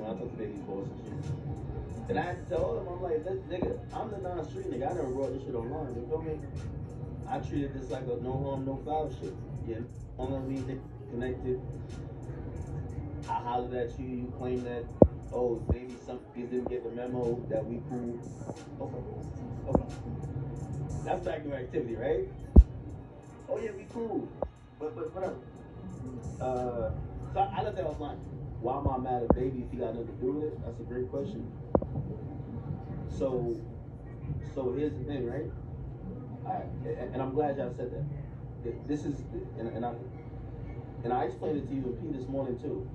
I talk to baby's boss and shit. And I had to tell them, I'm like, nigga, I'm the non-street nigga. I never brought this shit online. You feel me? I treated this like a no harm, no foul shit. Yeah, on me, connected. I hollered at you. You claim that, oh, maybe some kids didn't get the memo that we cool. Okay. That's backdoor activity, right? Oh yeah, we cool. But whatever. So I let that offline. Why am I mad at baby if he got nothing to do with it? That's a great question. So here's the thing, right? And I'm glad y'all said that. This is, and I explained it to you and P this morning too.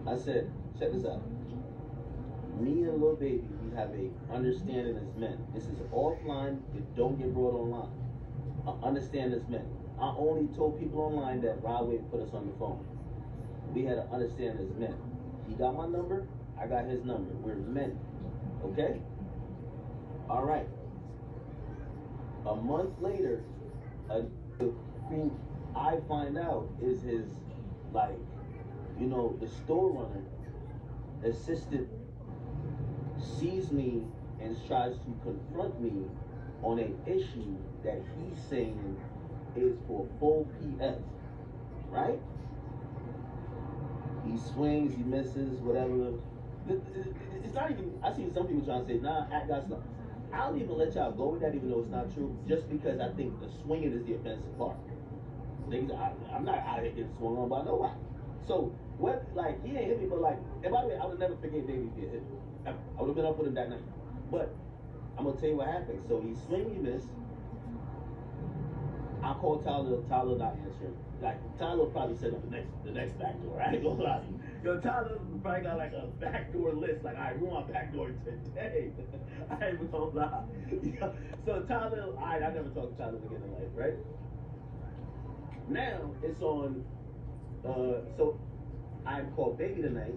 I said, check this out. Me and Lil Baby, we have a understanding as men. This is offline. It don't get brought online. Understand as men. I only told people online that Rod Wave put us on the phone. We had to understand as men. He got my number. I got his number. We're men. Okay? All right. A month later, who I find out is his, like, you know, the store runner, assistant, sees me and tries to confront me on an issue that he's saying is for full PS, right? He swings, he misses, whatever. It's not even, I see some people trying to say, nah, act got stuff. I don't even let y'all go with that even though it's not true, just because I think the swinging is the offensive part. I'm not out here getting swung on by nobody. So, what, like, he ain't hit me, but like, and by the way, I would never forget Baby if he hit me. I would have been up with him that night. But, I'm gonna tell you what happened. So, he swing, he missed. I called Tyler not answering. Like, Tyler probably set up the next backdoor. I ain't gonna lie to you. Yo, Tyler probably got like a backdoor list. Like, all right, who want my backdoor today? I ain't even gonna lie. Yeah. So Tyler, all right, I never talked to Tyler again in life, right? Now it's on. So I called Baby tonight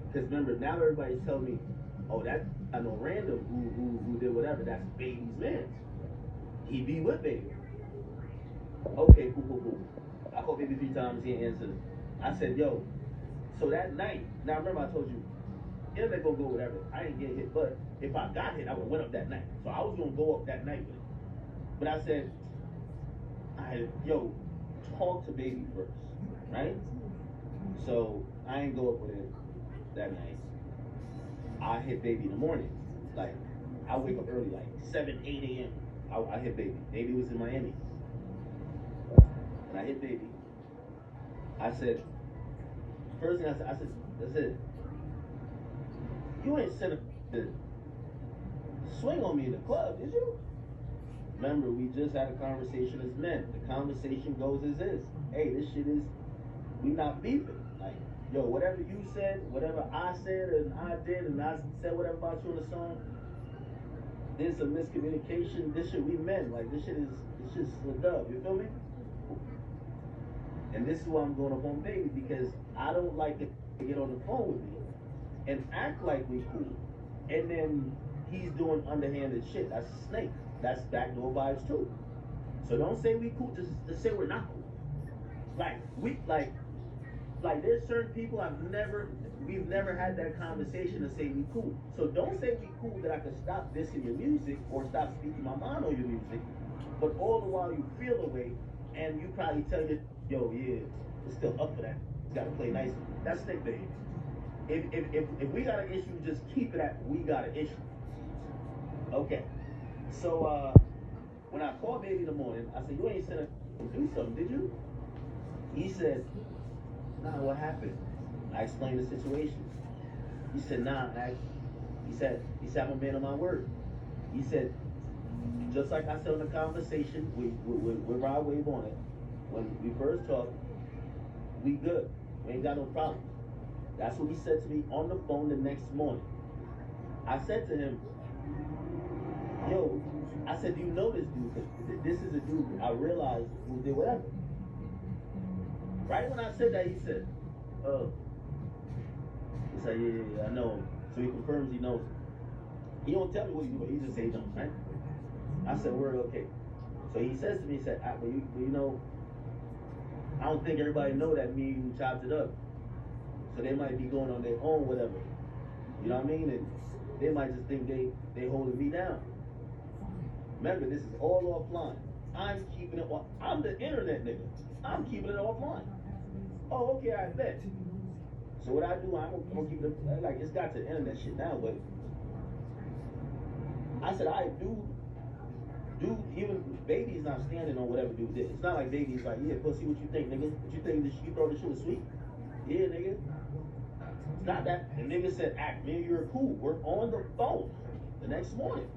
because remember now everybody's telling me, oh I know random who did whatever. That's Baby's man. He be with Baby. Okay, cool. I called Baby 3 times. He didn't answer. I said, yo. So that night, now remember I told you, internet gonna go whatever. I ain't get hit, but if I got hit, I would have went up that night. So I was gonna go up that night with it. But I said, yo, talk to Baby first, right? So I ain't go up with it that night. I hit Baby in the morning. Like, I wake up early, like 7, 8 a.m. I hit Baby. Baby was in Miami. And I hit Baby. I said, first thing I said, you ain't sent a swing on me in the club, did you? Remember, we just had a conversation as men. The conversation goes as is. Hey, this shit is, we not beefing. Like, yo, whatever you said, whatever I said and I did, and I said whatever about you in the song, there's a miscommunication. This shit, we men. Like, this shit is, it's just a dub. You feel me? And this is why I'm going up on Baby, because I don't like it to get on the phone with me and act like we cool. And then he's doing underhanded shit. That's a snake. That's backdoor vibes too. So don't say we cool, just say we're not cool. Like there's certain people we've never had that conversation to say we cool. So don't say we cool that I can stop dissing your music or stop speaking my mind on your music, but all the while you feel away and you probably tell you, yo, yeah, it's still up for that. You gotta play nice. That's snake behavior. If we got an issue, just keep it at we got an issue. Okay. So when I called Baby in the morning, I said, you ain't sent a do something, did you? He said, nah, what happened? I explained the situation. He said, nah, he said, I'm a man of my word. He said, just like I said in the conversation with Rod Wave on it, when we first talked, we good. We ain't got no problem. That's what he said to me on the phone the next morning. I said to him, yo, I said, do you know this dude? Because this is a dude I realized who did whatever. Right when I said that, he said, oh. He said, yeah, I know him. So he confirms he knows him. He don't tell me what he do, but he just say he don't, right? I said, we're okay. So he says to me, he said, well, you know, I don't think everybody know that me and you chopped it up. So they might be going on their own, whatever. You know what I mean? And they might just think they holding me down. Remember, this is all offline. I'm keeping it off. I'm the internet nigga. I'm keeping it offline. Oh, okay, I bet. So what I do, I'm gonna keep it like it's got to internet shit now, but I said I do even baby's not standing on whatever dude did. It's not like baby's like, yeah, pussy, what you think, nigga? What you think you throw this shit was sweet? Yeah, nigga. It's not that. The nigga said, act, man, you're cool. We're on the phone the next morning.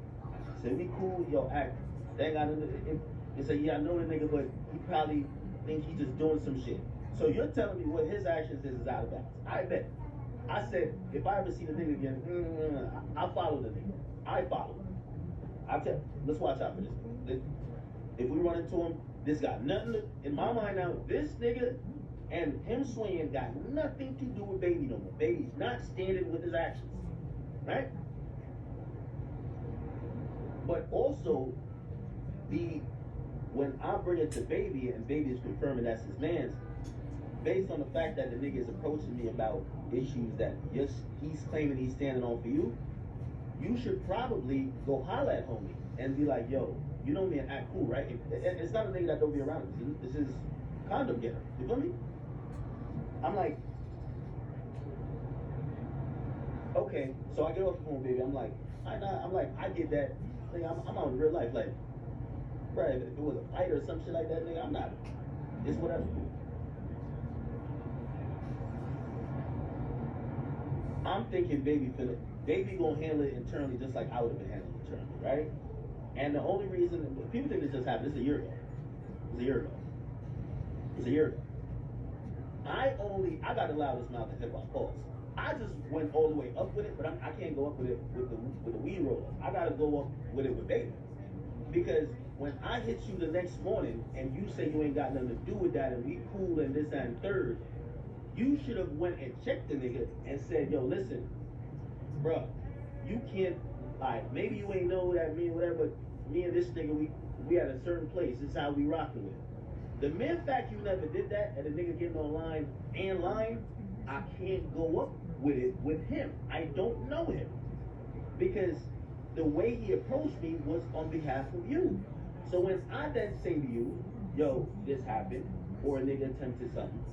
Said we cool, yo, act. They got and say, yeah, I know the nigga, but he probably think he just doing some shit. So you're telling me what his actions is out of bounds. I bet. I said, if I ever see the nigga again, I follow the nigga. I follow him. I tell, let's watch out for this. If we run into him, this got nothing to, in my mind now, this nigga and him swinging got nothing to do with baby no more. Baby's not standing with his actions. Right? But also, when I bring it to baby and baby is confirming that's his man's, based on the fact that the nigga is approaching me about issues that he's claiming he's standing on for you, you should probably go holler at homie and be like, yo, you know me and act cool, right? It's not a nigga that don't be around him. This is condom getter. You feel me? I'm like, okay, so I get off the phone, baby. I'm like, I get that. Nigga, I'm out in real life. Like, bro, if it was a fight or some shit like that, nigga, I'm not. It's whatever. I'm thinking baby gonna handle it internally just like I would have been handling it internally, right? And the only reason people think this just happened, this is a year ago. I got the loudest mouth in hip hop, pause. I just went all the way up with it, but I can't go up with it with the weed roller. I gotta go up with it with baby. Because when I hit you the next morning and you say you ain't got nothing to do with that and we cool and this and third, you should have went and checked the nigga and said, yo, listen, bruh, you can't, like, maybe you ain't know that me and whatever, but me and this nigga, we at a certain place. This is how we rocking with. The mere fact you never did that and the nigga getting online and lying, I can't go up with it with him. I don't know him. Because the way he approached me was on behalf of you. So when I then say to you, yo, this happened, or a nigga attempted something,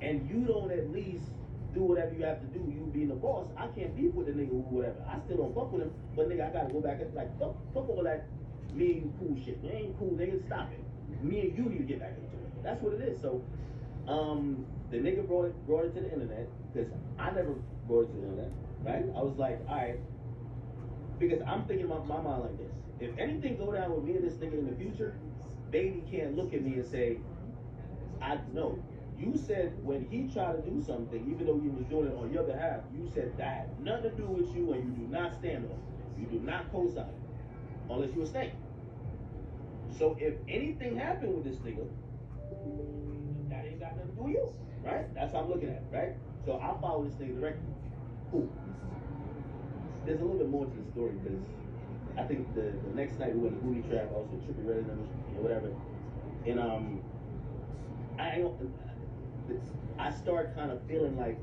and you don't at least do whatever you have to do, you being the boss, I can't beef with the nigga or whatever. I still don't fuck with him, but nigga, I gotta go back and like, fuck all that me and you cool shit. We ain't cool, nigga, stop it. Me and you need to get back into it. That's what it is. So, the nigga brought it to the internet, because I never brought it to the internet, right? I was like, all right, because I'm thinking my mind like this. If anything go down with me and this nigga in the future, baby can't look at me and say, I know. You said when he tried to do something, even though he was doing it on your behalf, you said that had nothing to do with you and you do not stand on it. You do not co-sign it, unless you a snake. So if anything happened with this nigga, that ain't got nothing to do with you, right? That's how I'm looking at it, right? So I follow this nigga directly. Cool. There's a little bit more to the story because I think the next night we went to booty trap, also Trippy Red and whatever, and I start kind of feeling like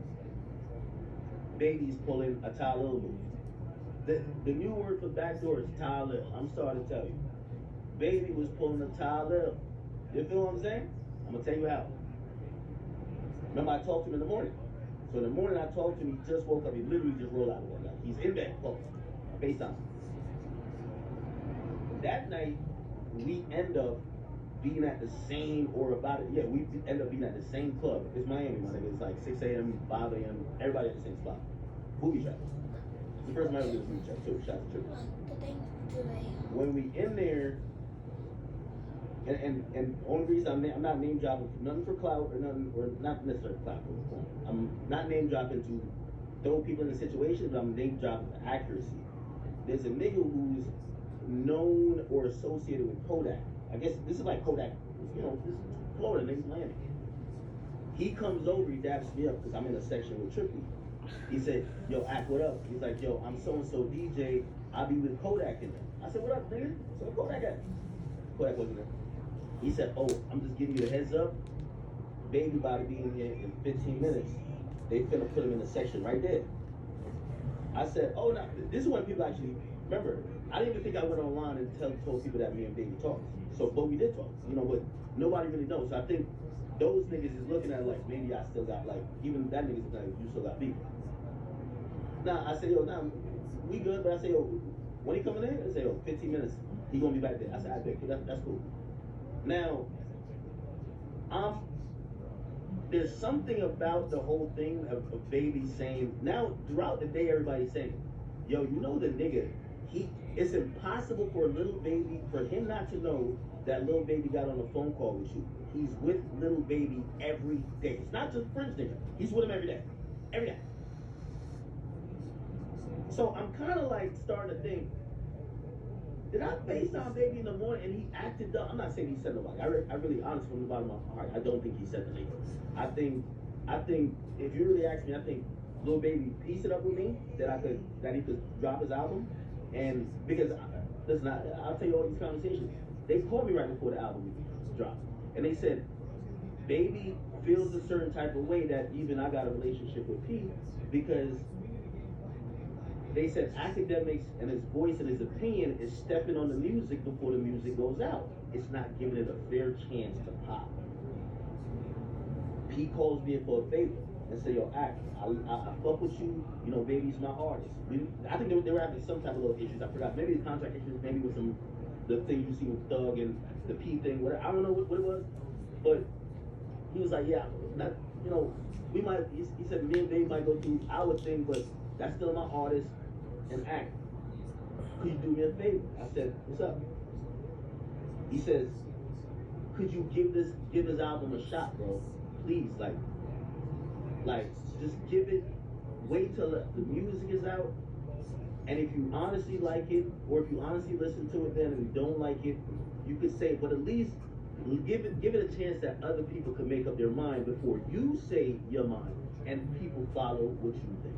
baby's pulling a Talil move. The new word for backdoor is Talil. I'm sorry to tell you. Baby was pulling a Talil. You feel what I'm saying? I'm going to tell you how. Remember I talked to him in the morning. So in the morning I talked to him, he just woke up, he literally just rolled out of bed. Like, he's in bed, close. FaceTime. That night, we end up being at the same, or about it, yeah, we end up being at the same club. It's Miami, my nigga. It's like 6 a.m., 5 a.m., everybody at the same spot. Booby trap. It's the first time I ever did a booby trap, too. Shout out to Trippy. When we in there, and the only reason I'm not name dropping, nothing for clout or nothing, or not necessarily clout. I'm not name dropping to throw people in the situation, but I'm name dropping for accuracy. There's a nigga who's known or associated with Kodak. I guess this is like Kodak, you know, this is Florida, niggas Miami. He comes over, he dabs me up because I'm in a section with Trippy. He said, yo, Ack, what up? He's like, yo, I'm so-and-so DJ, I'll be with Kodak in there. I said, what up, nigga? So Kodak at? Kodak wasn't there. He said, oh, I'm just giving you a heads up. Baby about to be in here in 15 minutes. they finna put him in a section right there. I said, oh, no, this is when people actually remember. I didn't even think I went online and told people that me and Baby talked. So, but we did talk, but nobody really knows. So I think those niggas is looking at it like, maybe I still got, like, even that nigga's like, you still got beef. Now, I say, yo, now, we good, but I say, yo, when he coming in? I say, yo, 15 minutes, he gonna be back there. I said, I bet, that's cool. Now, there's something about the whole thing of Baby saying, now, throughout the day, everybody's saying, yo, the nigga, it's impossible for Little Baby, for him not to know that Little Baby got on a phone call with you. He's with Little Baby every day. It's not just French nigga. He's with him every day. Every day. So I'm kind of like starting to think, did I FaceTime Baby in the morning and he acted dumb? I'm not saying he said nobody. I really, honest from the bottom of my heart, I don't think he said the nigga. I think if you really ask me, I think Lil Baby pieced it up with me that he could drop his album, and because listen, I'll tell you all these conversations. They called me right before the album dropped, and they said Baby feels a certain type of way that even I got a relationship with P, because they said Akademiks and his voice and his opinion is stepping on the music before the music goes out. It's not giving it a fair chance to pop. He calls me in for a favor and say, yo, Ak, I fuck with you, Baby's my artist. I think they were having some type of little issues. I forgot. Maybe the contract issues, maybe with the thing you see with Thug and the P thing, whatever. I don't know what it was. But he was like, yeah, not, we might, he said me and Baby might go through our thing, but that's still my artist. And Act, could you do me a favor? I said, what's up? He says, could you give this album a shot, bro? Please, like, just give it, wait till the music is out, and if you honestly like it, or if you honestly listen to it then and you don't like it, you could say, but at least give it a chance that other people can make up their mind before you say your mind and people follow what you think.